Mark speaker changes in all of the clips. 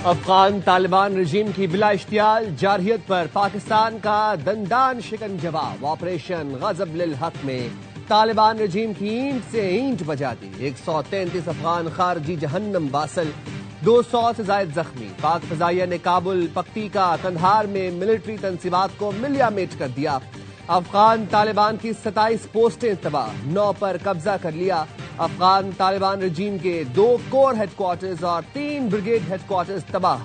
Speaker 1: افغان طالبان رجیم کی بلا اشتعال جارحیت پر پاکستان کا دندان شکن جواب۔ آپریشن غضب للحق میں طالبان رجیم کی اینٹ سے اینٹ بجا دی۔ 133 افغان خارجی جہنم باصل، 200 سے زائد زخمی۔ پاک فضائیہ نے کابل، پکتیکا، قندھار میں ملٹری تنصیبات کو ملیا میٹ کر دیا۔ افغان طالبان کی 27 پوسٹیں تباہ، 9 پر قبضہ کر لیا۔ افغان طالبان رجیم کے 2 کور ہیڈ کوارٹرز اور 3 بریگیڈ ہیڈ کوارٹرز تباہ،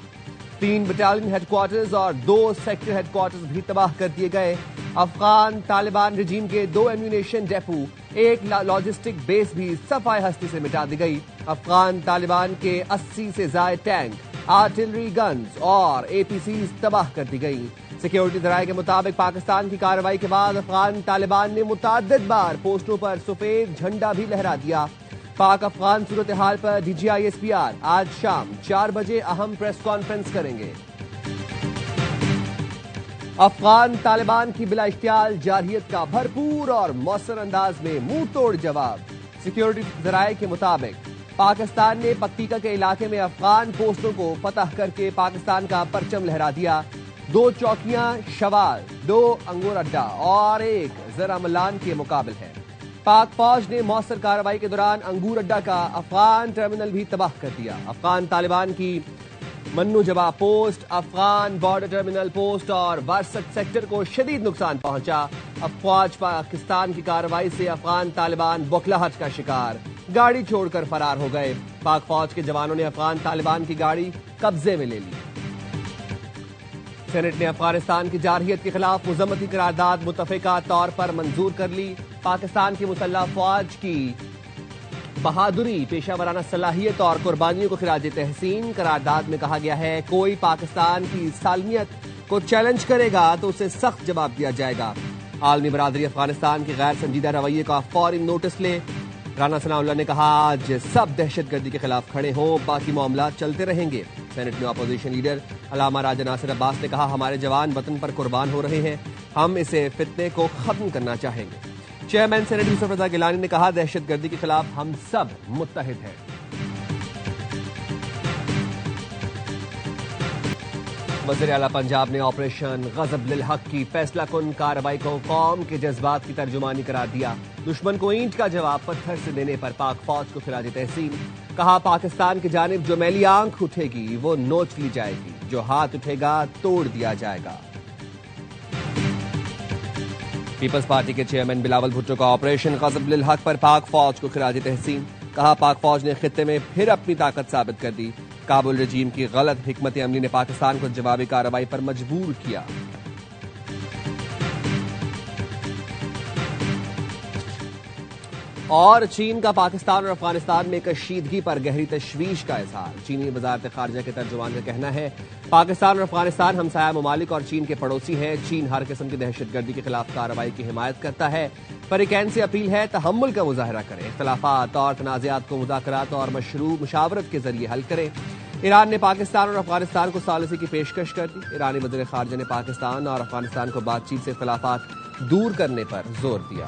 Speaker 1: 3 بٹالین ہیڈ کوارٹرز اور 2 سیکٹر ہیڈ کوارٹرز بھی تباہ کر دیے گئے۔ افغان طالبان رجیم کے 2 ایمونیشن ڈیپو، 1 لاجسٹک بیس بھی صفائے ہستی سے مٹا دی گئی۔ افغان طالبان کے 80 سے زائد ٹینک، آرٹلری گنز اور APCs تباہ کر دی گئی۔ سیکیورٹی ذرائع کے مطابق پاکستان کی کارروائی کے بعد افغان طالبان نے متعدد بار پوسٹوں پر سفید جھنڈا بھی لہرا دیا۔ پاک افغان صورتحال پر DGISPR آج شام 4 بجے اہم پریس کانفرنس کریں گے۔ افغان طالبان کی بلا اشتعال جارحیت کا بھرپور اور مؤثر انداز میں منہ توڑ جواب۔ سیکیورٹی ذرائع کے مطابق پاکستان نے پکتیکا کے علاقے میں افغان پوسٹوں کو فتح کر کے پاکستان کا پرچم لہرا دیا۔ 2 چوکیاں شوال، 2 انگور اڈا اور 1 زرہ ملان کے مقابل ہے۔ پاک فوج نے مؤثر کارروائی کے دوران انگور اڈا کا افغان ٹرمینل بھی تباہ کر دیا۔ افغان طالبان کی منو جبا post, Afghan border terminal post اور وارسک سیکٹر کو شدید نقصان پہنچا۔ افواج پاکستان کی کارروائی سے افغان طالبان بوکھلاہٹ کا شکار، گاڑی چھوڑ کر فرار ہو گئے۔ پاک فوج کے جوانوں نے افغان طالبان کی گاڑی قبضے میں لے لی۔ سینٹ نے افغانستان کی جارحیت کے خلاف مذمتی قرارداد متفقہ طور پر منظور کر لی۔ پاکستان کی مسلح افواج کی بہادری، پیشہ ورانہ صلاحیت اور قربانیوں کو خراج تحسین۔ قرارداد میں کہا گیا ہے کوئی پاکستان کی سالمیت کو چیلنج کرے گا تو اسے سخت جواب دیا جائے گا۔ عالمی برادری افغانستان کے غیر سنجیدہ رویے کا فوری نوٹس لے۔ رانا ثناء اللہ نے کہا آج سب دہشت گردی کے خلاف کھڑے ہوں، باقی معاملات چلتے رہیں گے۔ سینٹ میں اپوزیشن لیڈر علامہ راجہ ناصر عباس نے کہا ہمارے جوان وطن پر قربان ہو رہے ہیں، ہم اسے فتنے کو ختم کرنا چاہیں گے۔ چیئرمین سینٹ یوسف رضا گیلانی نے کہا دہشت گردی کے خلاف ہم سب متحد ہیں۔ وزیر اعلیٰ پنجاب نے آپریشن غضب للحق کی فیصلہ کن کارروائی کو قوم کے جذبات کی ترجمانی قرار دیا۔ دشمن کو اینٹ کا جواب پتھر سے دینے پر پاک فوج کو خراج تحسین۔ کہا پاکستان کی جانب جو میلی آنکھ اٹھے گی وہ نوچ لی جائے گی، جو ہاتھ اٹھے گا توڑ دیا جائے گا۔ پیپلز پارٹی کے چیئرمین بلاول بھٹو کا آپریشن غضب للحق پر پاک فوج کو خراج تحسین۔ کہا پاک فوج نے خطے میں پھر اپنی طاقت ثابت کر دی۔ کابل رجیم کی غلط حکمت عملی نے پاکستان کو جوابی کارروائی پر مجبور کیا۔ اور چین کا پاکستان اور افغانستان میں کشیدگی پر گہری تشویش کا اظہار۔ چینی وزارت خارجہ کے ترجمان کا کہنا ہے پاکستان اور افغانستان ہمسایہ ممالک اور چین کے پڑوسی ہیں۔ چین ہر قسم کی دہشت گردی کے خلاف کارروائی کی حمایت کرتا ہے۔ فریقین سے اپیل ہے تحمل کا مظاہرہ کریں، اختلافات اور تنازعات کو مذاکرات اور مشروع مشاورت کے ذریعے حل کریں۔ ایران نے پاکستان اور افغانستان کو ثالثی کی پیشکش کر دی۔ ایرانی وزیر خارجہ نے پاکستان اور افغانستان کو بات چیت سے اختلافات دور کرنے پر زور دیا۔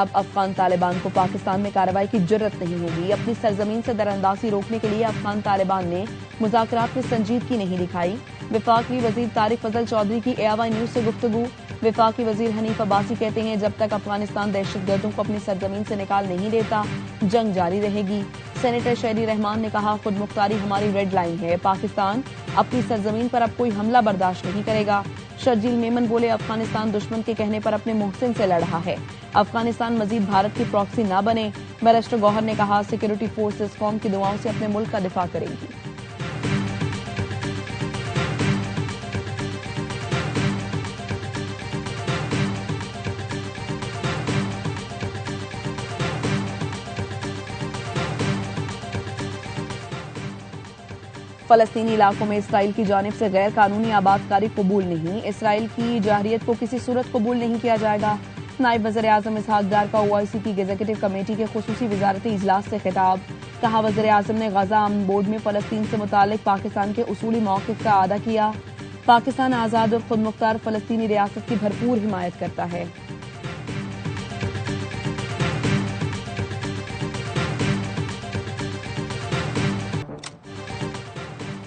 Speaker 2: اب افغان طالبان کو پاکستان میں کارروائی کی جرت نہیں ہوگی۔ اپنی سرزمین سے دراندازی روکنے کے لیے افغان طالبان نے مذاکرات میں سنجیدگی نہیں دکھائی۔ وفاقی وزیر طارق فضل چودھری کی AIY نیوز سے گفتگو۔ وفاقی وزیر حنیف عباسی کہتے ہیں جب تک افغانستان دہشت گردوں کو اپنی سرزمین سے نکال نہیں دیتا جنگ جاری رہے گی۔ سینیٹر شہری رحمان نے کہا خود مختاری ہماری ریڈ لائن ہے، پاکستان اپنی سرزمین پر اب کوئی حملہ برداشت نہیں کرے گا۔ شرجیل میمن بولے افغانستان دشمن کے کہنے پر اپنے محسن سے لڑ رہا ہے، افغانستان مزید بھارت کی پراکسی نہ بنے۔ بیرسٹر گوہر نے کہا سیکورٹی فورسز قوم کی دعاؤں سے اپنے ملک کا دفاع کریں گی۔ فلسطینی علاقوں میں اسرائیل کی جانب سے غیر قانونی آباد کاری قبول نہیں، اسرائیل کی جارحیت کو کسی صورت قبول نہیں کیا جائے گا۔ نائب وزیر اعظم اسحاق ڈار کا OIC کی ایگزیکٹو کمیٹی کے خصوصی وزارتی اجلاس سے خطاب۔ کہا وزیر اعظم نے غزہ امن بورڈ میں فلسطین سے متعلق پاکستان کے اصولی موقف کا اعادہ کیا۔ پاکستان آزاد اور خود مختار فلسطینی ریاست کی بھرپور حمایت کرتا ہے۔